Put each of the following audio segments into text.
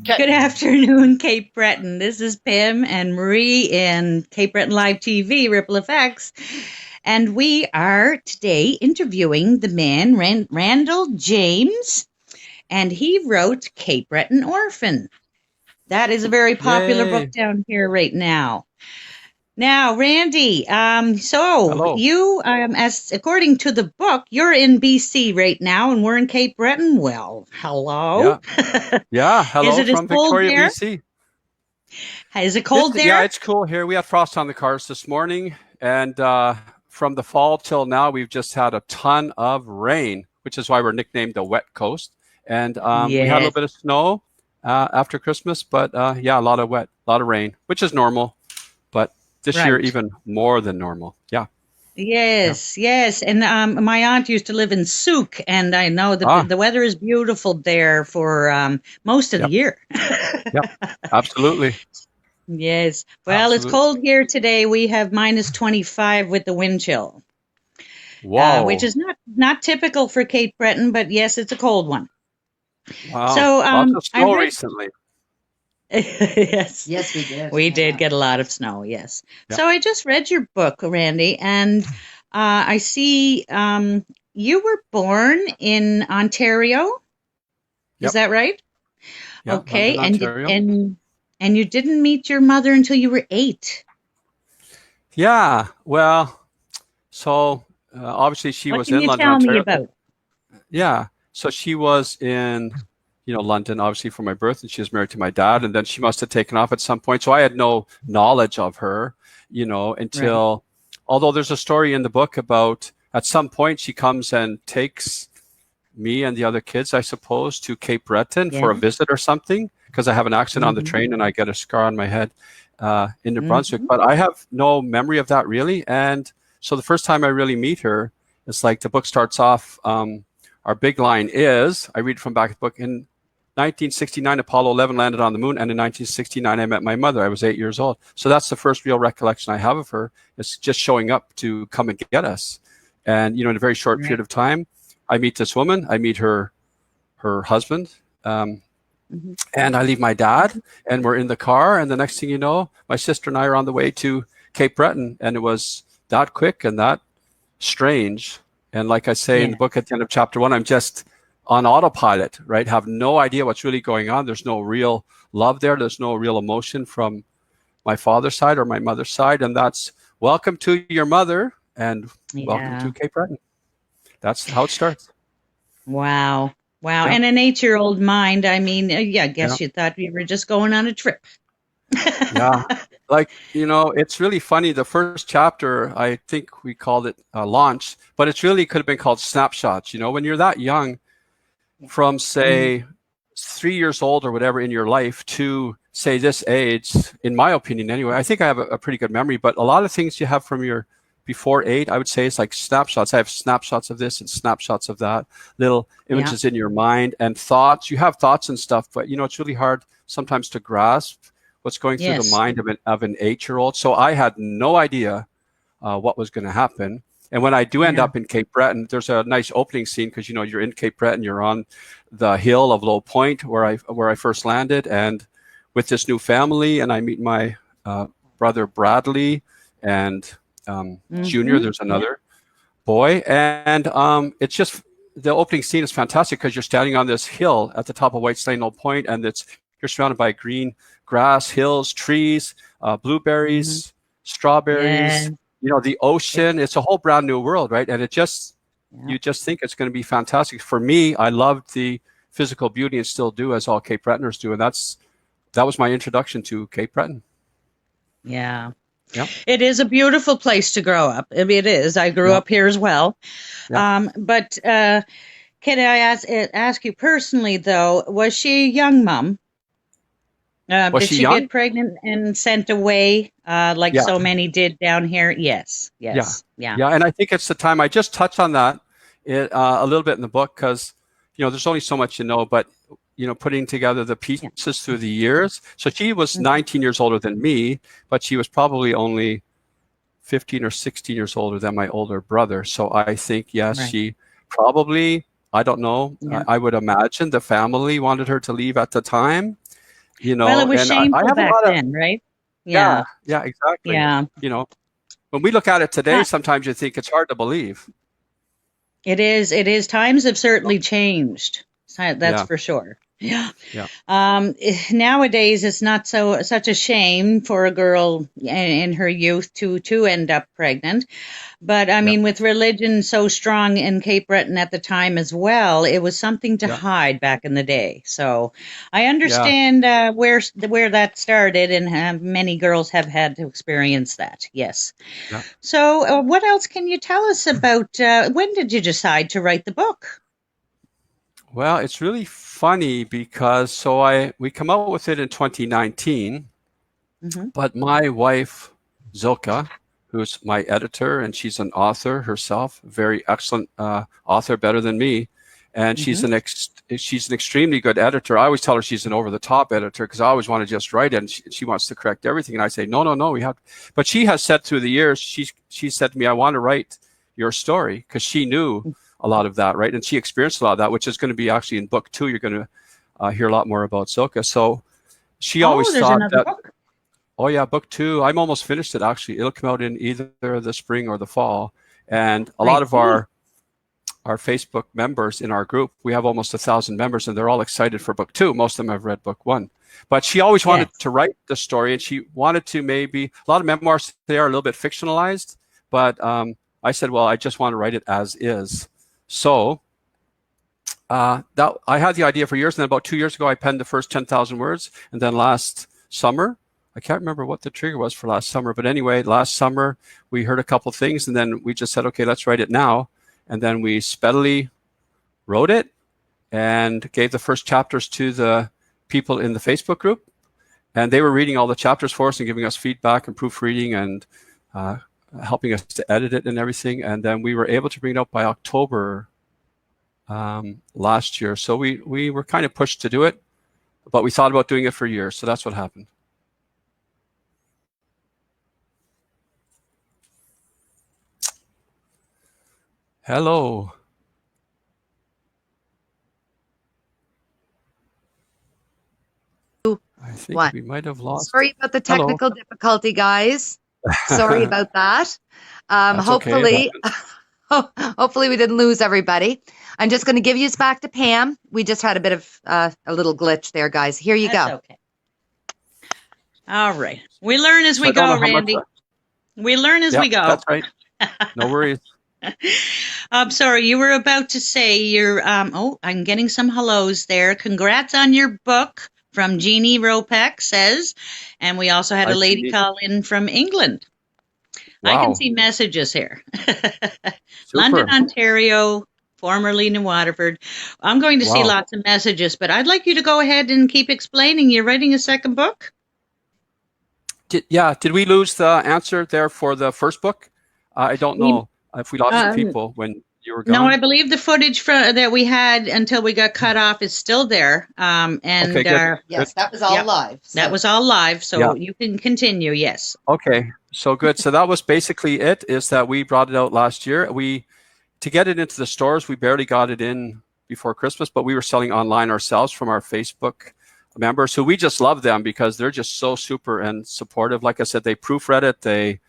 Good afternoon, Cape Breton. This is Pam and Marie in Cape Breton Live TV, Ripple Effects. And we are today interviewing the man, Randall James, and he wrote Cape Breton Orphan. That is a very popular book Yay. down here right now. Now, Randy, so Hello. you, as according to the book, you're in BC right now, and we're in Cape Breton. Well, hello. Yeah. Yeah. Is Hello it as from cold Victoria, there? BC. Is it cold Yeah, there? it's cool here. We had frost on the cars this morning. And from the fall till now, we've just had a ton of rain, which is why we're nicknamed the Wet Coast. And we had a little Yes, bit of snow after Christmas, but yeah, a lot of a lot of rain, which is normal. But this year, right. even more than normal. Yeah. Yeah. Yes, yes. And my aunt used to live in Souk, and I know Ah, the weather is beautiful there for most of the yep. year. Yep. Absolutely. Yes. Well, it's Absolutely. cold here today. We have minus 25 with the wind chill, which Whoa. is not typical for Cape Breton, but yes, it's a cold one. Wow. So Lots of I snow read. recently. Yes. Yes, we did. We did Yeah. get a lot of snow, yes. Yep. So I just read your book, Randy, and I see you were born in Ontario. Is Yep. that right? Yeah. Okay, London, Ontario. and you didn't meet your mother until you were 8. Yeah, well, so obviously she What was can in you London, tell me Ontario. about? Yeah, so she was in, London, obviously for my birth, and she was married to my dad, and then she must have taken off at some point. So I had no knowledge of her, Right. until, although there's a story in the book about at some point she comes and takes me and the other kids, I suppose, to Cape Breton Yeah. for a visit or something, because I have an accident on the Mm-hmm. train and I get a scar on my head in New Brunswick. Mm-hmm. But I have no memory of that really. And so the first time I really meet her, it's like the book starts off. Our big line is, I read from back of the book, in 1969, Apollo 11 landed on the moon, and in 1969, I met my mother. I was 8 years old. So that's the first real recollection I have of her. It's just showing up to come and get us. And, in a very short period Right. of time, I meet this woman. I meet her husband, Mm-hmm. and I leave my dad, and we're in the car. And the next thing you know, my sister and I are on the way to Cape Breton, and it was that quick and that strange. And like I say in Yeah. the book at the end of chapter 1, I'm just on autopilot, right? Have no idea what's really going on. There's no real love there. There's no real emotion from my father's side or my mother's side, and that's welcome to your mother and welcome to Yeah. Cape Breton. That's how it starts. Wow. Wow. Yeah. And an 8-year-old mind, I mean, yeah, I Yeah. guess you thought we were just going on a trip. Yeah. Like, it's really funny. The first chapter, I think we called it Launch, but it's really could have been called Snapshots. When you're that young, from Mhm. say 3 years old or whatever in your life to say this age, in my opinion anyway, I think I have a pretty good memory, but a lot of things you have from your before 8, I would say it's like snapshots. I have snapshots of this and snapshots of that, little Yeah. images in your mind and thoughts. You have thoughts and stuff, but it's really hard sometimes to grasp what's going through the Yes. mind of an 8-year-old. So I had no idea what was going to happen. And when I do end Yeah. up in Cape Breton, there's a nice opening scene because you're in Cape Breton, you're on the hill of Low Point where I first landed, and with this new family, and I meet my brother Bradley and Junior. Mm-hmm. There's Yeah. another boy, and it's just the opening scene is fantastic because you're standing on this hill at the top of White Slane Low Point, and you're surrounded by green grass, hills, trees, Mm-hmm. blueberries, Yeah. strawberries, the It, ocean. It's a whole brand new world, right? And yeah. you just think it's going to be fantastic. For me, I loved the physical beauty and still do, as all Cape Bretoners do. And that was my introduction to Cape Breton. Yeah. Yeah. It is a beautiful place to grow up. I mean, it is. I grew Yeah. up here as well. Yeah. But can I ask you personally, though, was she a young mom? Was Did she she young? get pregnant and sent away like Yeah. so many did down here? Yes. Yeah. Yes. Yeah. Yeah. And I think it's the time I just touch on that a little bit in the book because, there's only so much but, putting together the Yeah. pieces through the years. So she was Mhm. 19 years older than me, but she was probably only 15 or 16 years older than my older brother. So I think, yes, Right. she probably, I don't know, Yeah. I would imagine the family wanted her to leave at the time. Well, it was and I shameful have a back lot of, then, right? yeah, Yeah. yeah, exactly. Yeah. When we look at it today, Uh, sometimes you think it's hard to believe. It is. It is. Times have certainly changed. That's Yeah, for sure. Yeah. yeah, Nowadays, it's not such a shame for a girl in her youth to end up pregnant. But I yeah, mean, with religion so strong in Cape Breton at the time as well, it was something to yeah, hide back in the day. So I yeah, understand where that started, and many girls have had to experience that. Yes. yeah. So, what else can you tell us about when did you decide to write the book? Well, it's really funny because we come out with it in 2019, Hmm. but my wife Zilka, who's my editor, and she's an author herself, very excellent author, better than me, and Hmm. she's an extremely good editor. I always tell her she's an over the top editor because I always want to just write it, and she wants to correct everything, and I say no, no, no, we have. But she has said through the years, she said to me, I want to write your story because she knew a lot of that, right? And she experienced a lot of that, which is going to be actually in book 2. You're going to hear a lot more about Zilka. So she Oh, always there's thought another that, book. oh yeah, book 2. I'm almost finished it actually. It'll come out in either the spring or the fall. And a I lot of see. our Facebook members in our group, we have almost 1,000 members, and they're all excited for book 2. Most of them have read book 1. But she always wanted Yes. to write the story, and she wanted to maybe a lot of memoirs, they are a little bit fictionalized, but I said, well, I just want to write it as is. So that I had the idea for years, and then about 2 years ago, I penned the first 10,000 words, and then last summer, I can't remember what the trigger was for last summer, but anyway, last summer we heard a couple of things, and then we just said, okay, let's write it now, and then we speedily wrote it and gave the first chapters to the people in the Facebook group, and they were reading all the chapters for us and giving us feedback and proofreading and helping us to edit it and everything, and then we were able to bring it out by October last year. So we were kind of pushed to do it, but we thought about doing it for years. So that's what happened. Hello. I think One. we might have lost. Sorry about the Hello. technical difficulty, guys. Sorry about that. That's okay. Hopefully we didn't lose everybody. I'm just going to give you back to Pam. We just had a bit of a little glitch there, guys. Here you That's go. okay. All right. We learn as So we I don't know go, how much Randy. We learn as Yeah, we go. that's right. No worries. I'm sorry, you were about to say oh, I'm getting some hellos there. Congrats on your book from Jeannie Ropek says. And we also had Hi, a lady Jeannie. call in from England. I can Wow. see messages here. Super. London, Ontario, formerly New Waterford. I'm going to see Wow. lots of messages, but I'd like you to go ahead and keep explaining. You're writing a second book? Did we lose the answer there for the first book? I don't We- know if we lost Um, people when you were No, gone. I believe the footage that we had until we got cut off is still there. And Okay, good. Yes, that was all Yep. live. that was all live, so Yeah. you can continue. Yes. Okay, so good. So that was basically it, is that we brought it out last year. To get it into the stores, we barely got it in before Christmas, but we were selling online ourselves from our Facebook members. So we just love them because they're just so super and supportive. Like I said, they proofread it, they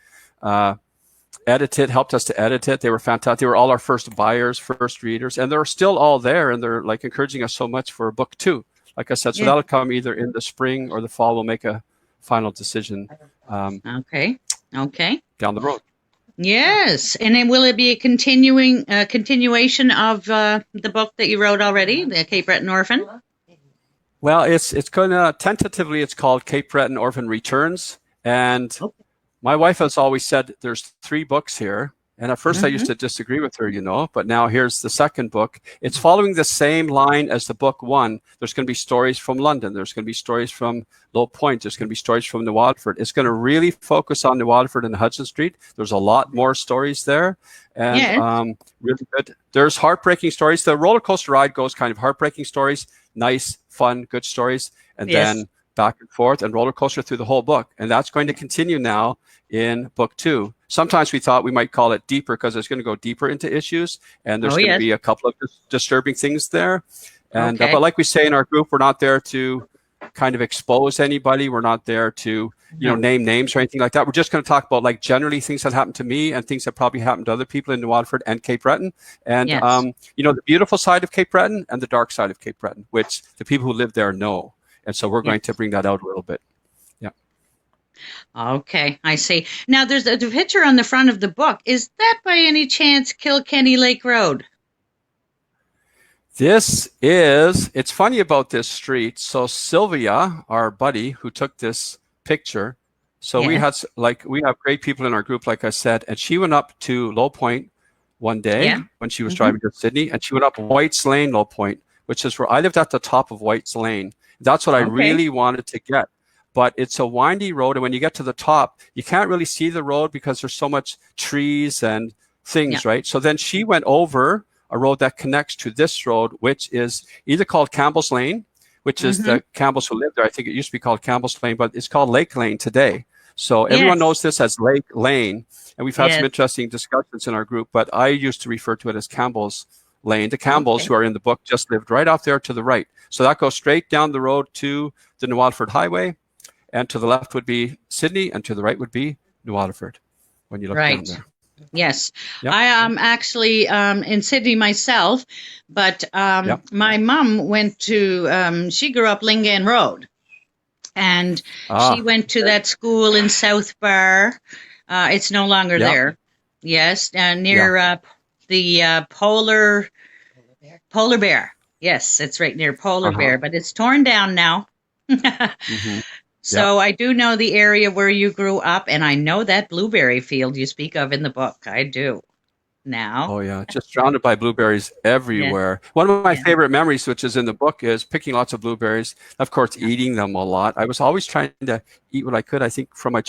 helped us to edit it. They were fantastic. They were all our first buyers, first readers, and they're still all there, and they're like encouraging us so much for book 2. Like I said, so Yeah. that'll come either in the spring or the fall. We'll make a final decision Okay. Okay. down the road. Yes. And then will it be a continuation of the book that you wrote already, the Cape Breton Orphan? Well, it's gonna tentatively. It's called Cape Breton Orphan Returns, and my wife has always said there's 3 books here. And at first I used to disagree with her, but now here's the second book. It's following the same line as the book 1. There's going to be stories from London. There's going to be stories from Low Point. There's going to be stories from New Waterford. It's going to really focus on New Waterford and Hudson Street. There's a lot more stories there, and really good. There's heartbreaking stories. The roller coaster ride goes kind of heartbreaking stories, nice, fun, good stories, and then back and forth and roller coaster through the whole book. And that's going to continue now in book 2. Sometimes we thought we might call it deeper because it's going to go deeper into issues, and there's going to be a couple of disturbing things there. And but like we say in our group, we're not there to kind of expose anybody. We're not there to, name names or anything like that. We're just going to talk about like generally things that happened to me and things that probably happened to other people in New Waterford and Cape Breton. And, Yes. the beautiful side of Cape Breton and the dark side of Cape Breton, which the people who live there know. And so we're going to bring that out a little bit. Yeah. Okay, I see. Now, there's a picture on the front of the book. Is that by any chance Kilkenny Lake Road? It's funny about this street. So Sylvia, our buddy who took this picture, so we have great people in our group, like I said, and she went up to Low Point one day when she was driving to Sydney, and she went up White's Lane, Low Point, which is where I lived at the top of White's Lane. That's what I really wanted to get. But it's a windy road, and when you get to the top, you can't really see the road because there's so much trees and things, right? So then she went over a road that connects to this road, which is either called Campbell's Lane, which is the Campbells who live there. I think it used to be called Campbell's Lane, but it's called Lake Lane today. So everyone knows this as Lake Lane, and we've had some interesting discussions in our group, but I used to refer to it as Campbell's Lane. The Campbells, who are in the book, just lived right off there to the right. So that goes straight down the road to the New Waterford Highway, and to the left would be Sydney, and to the right would be New Waterford when you look down there. Yes. I am actually in Sydney myself, but my mom went to, she grew up Lingan Road, and she went to that school in South Bar. It's no longer there. Yes, near the Polar Bear. Yes, it's right near Polar Bear, but it's torn down now. So I do know the area where you grew up, and I know that blueberry field you speak of in the book. I do now. Oh, yeah. Just surrounded by blueberries everywhere. One of my favorite memories, which is in the book, is picking lots of blueberries. Of course, eating them a lot. I was always trying to eat what I could, I think, from my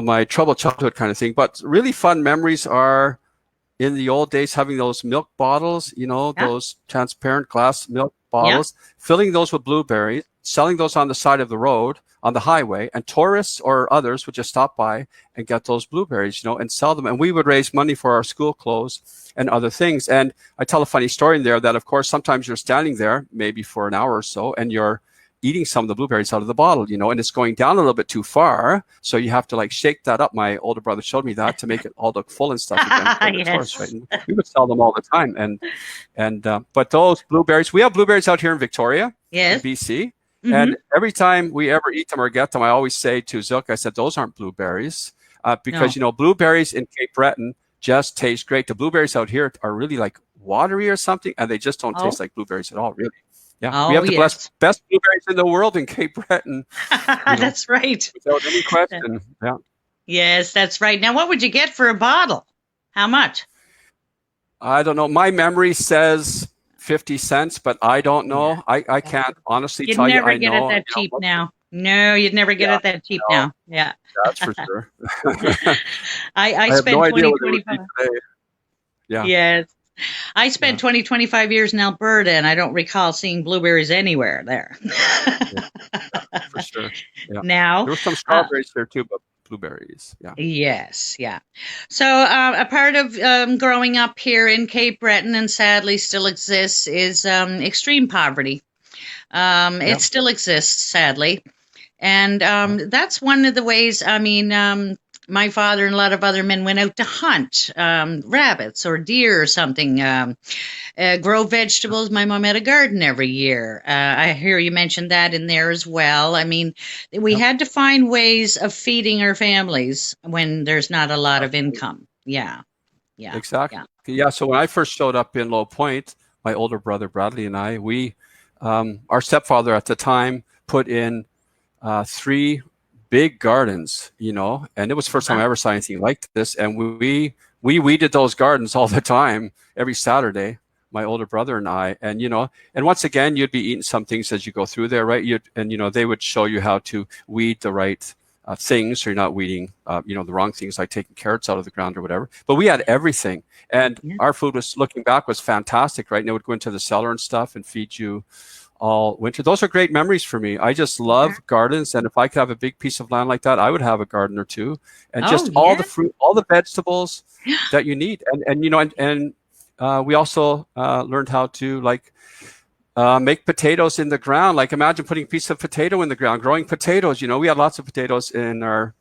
my troubled childhood kind of thing. But really fun memories are in the old days having those milk bottles, those transparent glass milk bottles, filling those with blueberries, selling those on the side of the road on the highway, and tourists or others would just stop by and get those blueberries, and sell them. And we would raise money for our school clothes and other things. And I tell a funny story in there that, of course, sometimes you're standing there maybe for an hour or so, and you're eating some of the blueberries out of the bottle, and it's going down a little bit too far. So you have to like shake that up. My older brother showed me that to make it all look full and stuff again. Tourists, right? And we would sell them all the time. But those blueberries, we have blueberries out here in Victoria, in BC. And every time we ever eat them or get them, I always say to Zook, I said, those aren't blueberries, because, blueberries in Cape Breton just taste great. The blueberries out here are really like watery or something, and they just don't taste like blueberries at all, really. Yeah, we have the best blueberries in the world in Cape Breton. That's right. Without any question. Yeah. Yes, that's right. Now, what would you get for a bottle? How much? I don't know. My memory says 50 cents, but I don't know. I can't honestly tell you. You'd never get it that cheap now. No, you'd never get it that cheap now. Yeah. That's for sure. I spent no 20, 25. Yeah. Yes. I spent 20, 25 years in Alberta, and I don't recall seeing blueberries anywhere there. For sure. Yeah. Now, there were some strawberries there too, but blueberries. Yeah. Yes. Yeah. So a part of growing up here in Cape Breton, and sadly still exists, is extreme poverty. It still exists, sadly. And that's one of the ways, my father and a lot of other men went out to hunt rabbits or deer or something, grow vegetables. My mom had a garden every year. I hear you mentioned that in there as well. I mean, we had to find ways of feeding our families when there's not a lot of income. Yeah. Yeah. Exactly. Yeah. So when I first showed up in Low Point, my older brother Bradley and I, our stepfather at the time put in 3 big gardens, and it was the first time I ever saw anything like this. And we weeded those gardens all the time, every Saturday, my older brother and I. And, and once again, you'd be eating some things as you go through there, right? They would show you how to weed the right things, so you're not weeding, the wrong things, like taking carrots out of the ground or whatever. But we had everything. And our food was, looking back, was fantastic, right? And it would go into the cellar and stuff and feed you all winter. Those are great memories for me. I just love gardens, and if I could have a big piece of land like that, I would have a garden or two, and all the fruit, all the vegetables that you need. And we also learned how to make potatoes in the ground. Like imagine putting a piece of potato in the ground, growing potatoes. We had lots of potatoes in our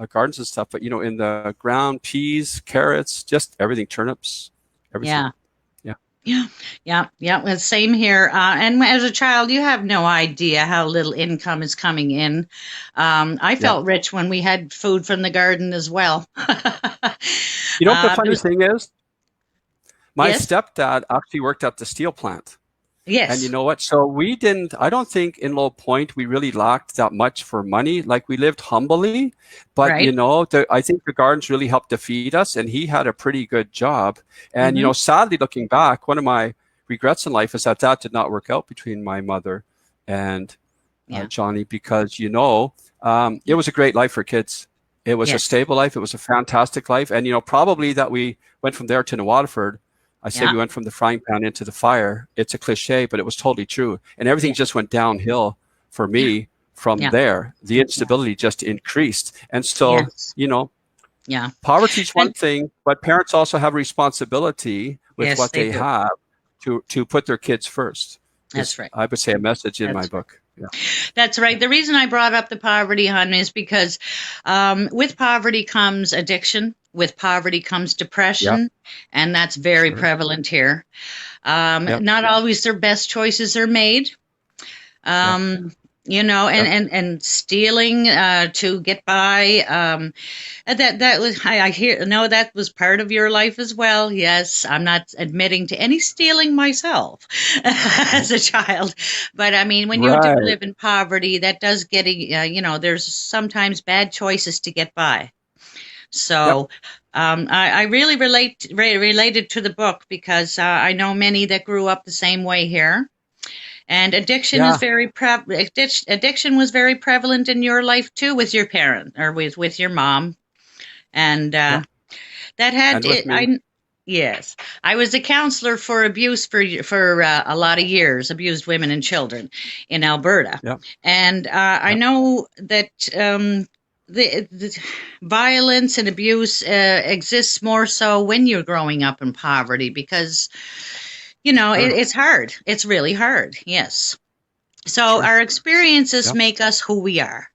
gardens and stuff, but in the ground, peas, carrots, just everything, turnips, everything. Yeah. Yeah. Yeah. Well, same here. And as a child, you have no idea how little income is coming in. I felt rich when we had food from the garden as well. What the funny thing is? My stepdad actually worked at the steel plant. Yes. And you know what? So I don't think in Low Point we really lacked that much for money. Like we lived humbly, but right. I think the gardens really helped to feed us, and he had a pretty good job. And, sadly looking back, one of my regrets in life is that did not work out between my mother and Johnny, because, it was a great life for kids. It was a stable life. It was a fantastic life. And, probably that we went from there to New Waterford. I say we went from the frying pan into the fire. It's a cliche, but it was totally true. And everything just went downhill for me from there. The instability just increased. And so, poverty is one thing, but parents also have responsibility with what they have to put their kids first. That's right. I would say a message in my book. Yeah. That's right. The reason I brought up the poverty, hon, is because with poverty comes addiction. With poverty comes depression, and that's very prevalent here. Not always their best choices are made. And stealing to get by. That was I hear. No, that was part of your life as well. Yes, I'm not admitting to any stealing myself as a child, but I mean, when you do live in poverty, that does get. There's sometimes bad choices to get by. So I really related to the book because I know many that grew up the same way here. And addiction is addiction was very prevalent in your life too, with your parent or with your mom, and that had Yes, I was a counselor for abuse for a lot of years, abused women and children in Alberta, and I know that the violence and abuse exists more so when you're growing up in poverty because. It's hard. It's really hard. Yes. So our experiences make us who we are.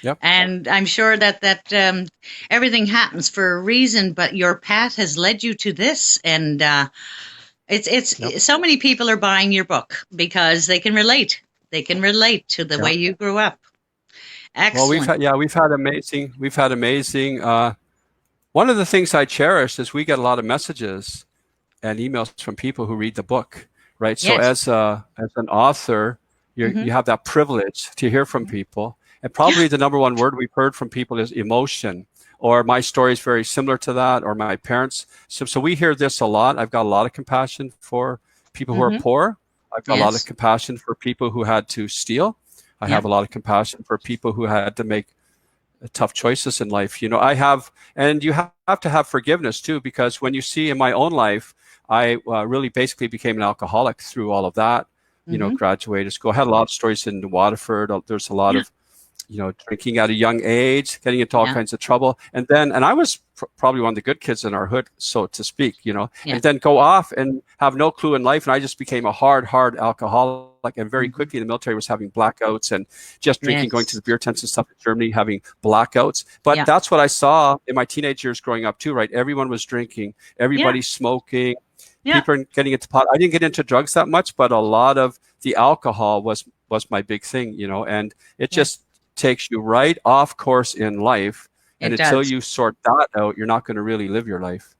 Yep. And I'm sure that everything happens for a reason, but your path has led you to this. And it's so many people are buying your book because they can relate. They can relate to the way you grew up. Excellent. Well, we've had amazing. One of the things I cherish is we get a lot of messages and emails from people who read the book, right? Yes. So as an author, you have that privilege to hear from people. And probably the number one word we've heard from people is emotion, or my story is very similar to that, or my parents. So we hear this a lot. I've got a lot of compassion for people who are poor. I've got a lot of compassion for people who had to steal. I have a lot of compassion for people who had to make tough choices in life. And you have to have forgiveness too, because when you see in my own life, I really basically became an alcoholic through all of that, graduated school. I had a lot of stories in Waterford. There's a lot of, drinking at a young age, getting into all kinds of trouble. And I was probably one of the good kids in our hood, so to speak, and then go off and have no clue in life. And I just became a hard alcoholic. And very quickly, the military was having blackouts and just drinking, going to the beer tents and stuff in Germany, having blackouts. But that's what I saw in my teenage years growing up too, right? Everyone was drinking, everybody's smoking. People are getting into pot. I didn't get into drugs that much, but a lot of the alcohol was my big thing, and it just takes you right off course in life. And until you sort that out, you're not going to really live your life.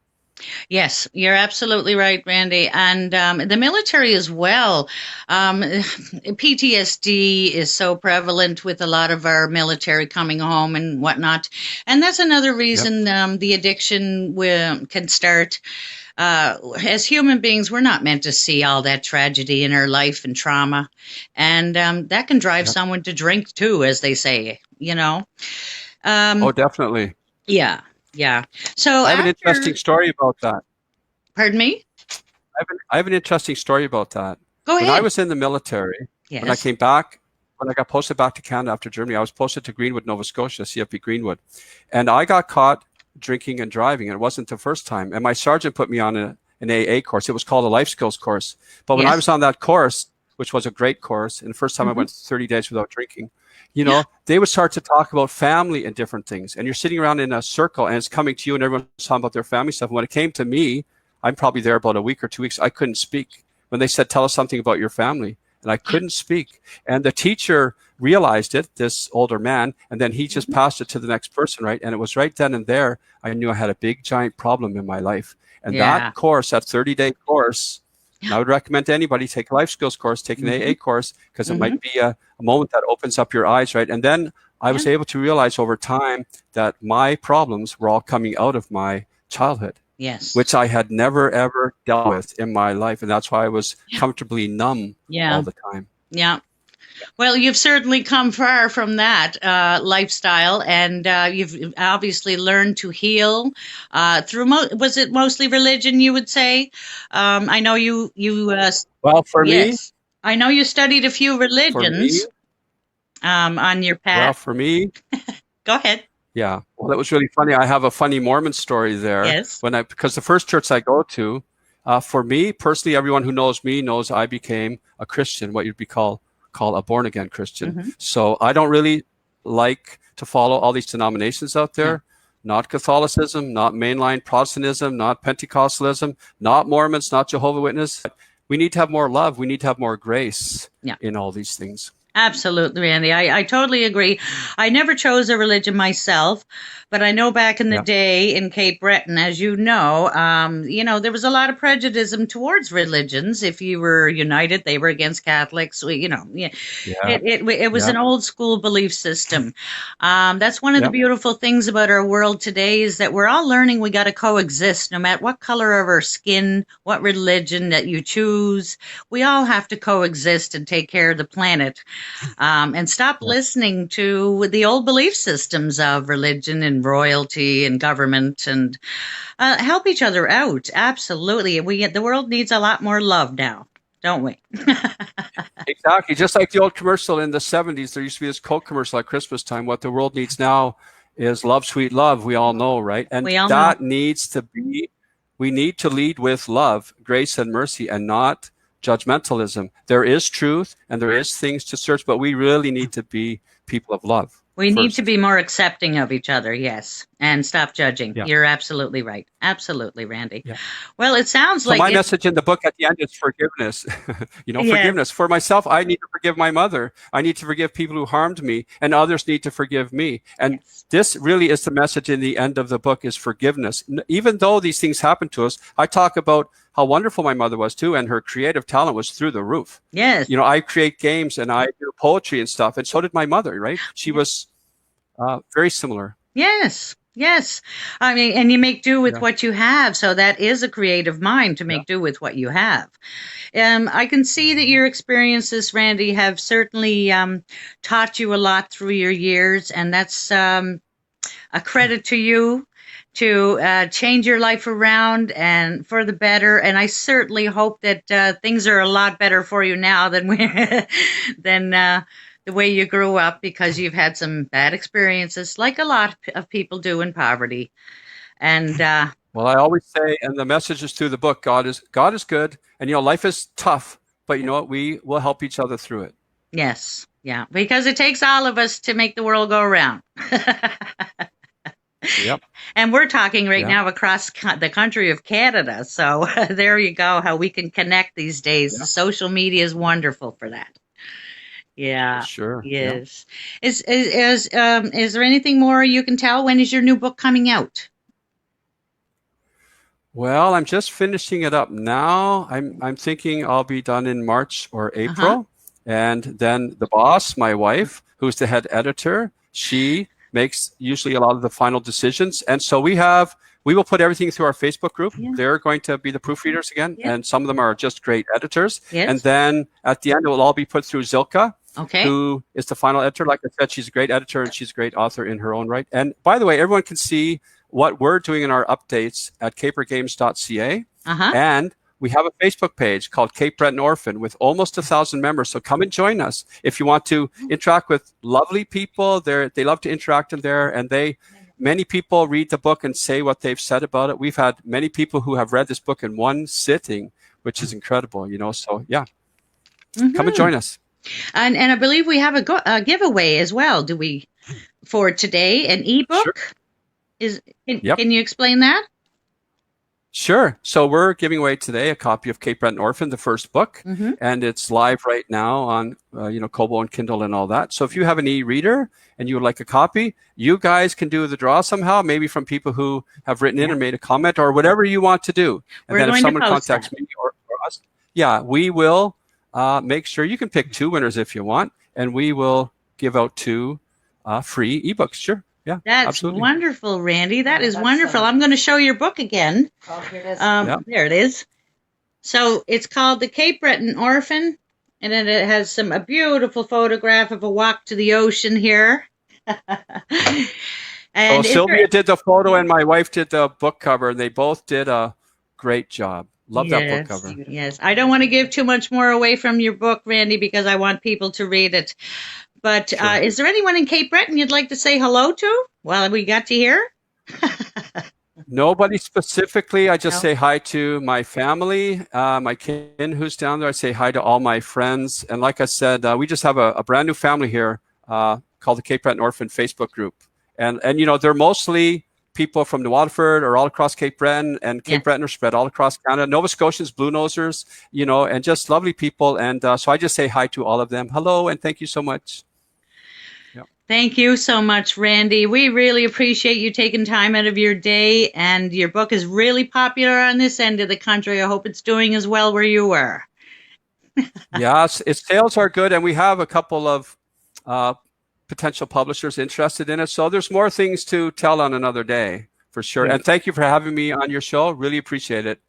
Yes, you're absolutely right, Randy. And the military as well. PTSD is so prevalent with a lot of our military coming home and whatnot. And that's another reason the addiction can start. As human beings, we're not meant to see all that tragedy in our life and trauma. And that can drive someone to drink too, as they say, oh, definitely. Yeah. So I have an interesting story about that. Pardon me? I have an interesting story about that. Go ahead. When I was in the military, when I came back, when I got posted back to Canada after Germany, I was posted to Greenwood, Nova Scotia, CFB Greenwood. And I got caught drinking and driving, and it wasn't the first time. And my sergeant put me on an an AA course. It was called a life skills course. But when I was on that course, which was a great course, and the first time I went 30 days without drinking, you know, they would start to talk about family and different things. And you're sitting around in a circle and it's coming to you and everyone's talking about their family stuff. And when it came to me, I'm probably there about a week or 2 weeks. I couldn't speak when they said, tell us something about your family. And I couldn't speak. And the teacher realized it, this older man, and then he just passed it to the next person, right? And it was right then and there, I knew I had a big, giant problem in my life. And that course, that 30-day course, I would recommend to anybody take a life skills course, take an AA course, because it might be a moment that opens up your eyes, right? And then I was able to realize over time that my problems were all coming out of my childhood. Yes. Which I had never, ever dealt with in my life. And that's why I was comfortably numb all the time. Yeah. Well, you've certainly come far from that lifestyle, and you've obviously learned to heal through, was it mostly religion, you would say? I know you well, for me, I know you studied a few religions on your path. Well, for me. Go ahead. Yeah. Well, that was really funny. I have a funny Mormon story there. Yes. Because the first church I go to, for me personally, everyone who knows me knows I became a Christian, what you'd be call a born again Christian. So I don't really like to follow all these denominations out there. Not Catholicism, not mainline Protestantism, not Pentecostalism, not Mormons, not Jehovah's Witnesses. We need to have more love. We need to have more grace in all these things. Absolutely, Randy. I totally agree. I never chose a religion myself, but I know back in the day in Cape Breton, as you know, there was a lot of prejudice towards religions. If you were United, they were against Catholics. It was an old school belief system. That's one of the beautiful things about our world today is that we're all learning we got to coexist, no matter what color of our skin, what religion that you choose. We all have to coexist and take care of the planet. And stop listening to the old belief systems of religion and royalty and government, and help each other out. Absolutely. The world needs a lot more love now, don't we? Exactly. Just like the old commercial in the 70s, there used to be this Coke commercial at Christmas time. What the world needs now is love, sweet love. We all know, right? And that needs to be, we need to lead with love, grace, and mercy, and not judgmentalism. There is truth and there is things to search, but we really need to be people of love. We need to be more accepting of each other, yes, and stop judging. You're absolutely right. Absolutely, Randy. Well, it sounds like my message in the book at the end is forgiveness. Forgiveness. For myself, I need to forgive my mother. I need to forgive people who harmed me, and others need to forgive me. And this really is the message in the end of the book, is forgiveness. Even though these things happen to us, I talk about how wonderful my mother was too, and her creative talent was through the roof. Yes. I create games and I do poetry and stuff, and so did my mother, right? She was very similar. Yes. Yes. I mean, and you make do with what you have. So that is a creative mind, to make do with what you have. I can see that your experiences, Randy, have certainly taught you a lot through your years, and that's a credit to you to change your life around and for the better. And I certainly hope that things are a lot better for you now than the way you grew up, because you've had some bad experiences, like a lot of people do in poverty. And well, I always say, and the message is through the book, God is good, and life is tough, but you know what? We will help each other through it. Yes, yeah, because it takes all of us to make the world go around. And we're talking right now across the country of Canada. So there you go, how we can connect these days. Social media is wonderful for that. Yeah. Sure. Yes. Is there anything more you can tell? When is your new book coming out? Well, I'm just finishing it up now. I'm thinking I'll be done in March or April. And then the boss, my wife, who's the head editor, she makes usually a lot of the final decisions. And so we will put everything through our Facebook group. They're going to be the proofreaders again. And some of them are just great editors. And then at the end, it will all be put through Zilka, who is the final editor. Like I said, she's a great editor and she's a great author in her own right. And by the way, everyone can see what we're doing in our updates at capergames.ca. And we have a Facebook page called Cape Breton Orphan with almost 1,000 members. So come and join us if you want to interact with lovely people. They love to interact in there, and they many people read the book and say what they've said about it. We've had many people who have read this book in one sitting, which is incredible, So yeah, come and join us. And I believe we have a giveaway as well. Do we for today? An ebook? Sure. Can you explain that? Sure. So we're giving away today a copy of Cape Breton Orphan, the first book, and it's live right now on Kobo and Kindle and all that. So if you have an e-reader and you would like a copy, you guys can do the draw somehow, maybe from people who have written in or made a comment or whatever you want to do. And then if someone contacts me or us, we will make sure you can pick 2 winners if you want, and we will give out 2 free ebooks. Sure. Yeah, that's absolutely wonderful, Randy. That is wonderful. I'm going to show your book again. Oh, here it is. There it is. So it's called The Cape Breton Orphan, and then it has a beautiful photograph of a walk to the ocean here. And Sylvia did the photo, and my wife did the book cover, and they both did a great job. Love that book cover. Yes, I don't want to give too much more away from your book, Randy, because I want people to read it. But sure. Is there anyone in Cape Breton you'd like to say hello to while we got you here? Nobody specifically. I just say hi to my family, my kin who's down there. I say hi to all my friends. And like I said, we just have a brand new family here called the Cape Breton Orphan Facebook group. And they're mostly people from New Waterford or all across Cape Breton, and Cape Breton are spread all across Canada. Nova Scotians, Blue Nosers, and just lovely people. And so I just say hi to all of them. Hello, and thank you so much. Thank you so much, Randy. We really appreciate you taking time out of your day, and your book is really popular on this end of the country. I hope it's doing as well where you were. Yes, its sales are good, and we have a couple of potential publishers interested in it. So there's more things to tell on another day, for sure. And thank you for having me on your show. Really appreciate it.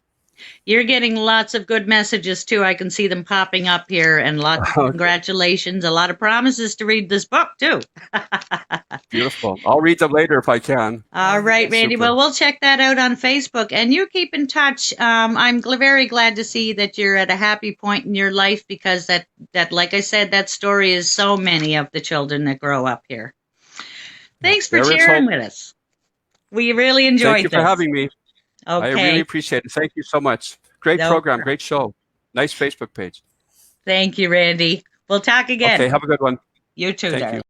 You're getting lots of good messages, too. I can see them popping up here, and lots of congratulations, a lot of promises to read this book, too. Beautiful. I'll read them later if I can. All right, Randy. Super. Well, we'll check that out on Facebook, and you keep in touch. I'm very glad to see that you're at a happy point in your life, because that, like I said, that story is so many of the children that grow up here. Thanks for sharing with us. We really enjoyed Thank you for having me. Okay. I really appreciate it. Thank you so much. Great program, great show. Nice Facebook page. Thank you, Randy. We'll talk again. Okay, have a good one. You too, darling.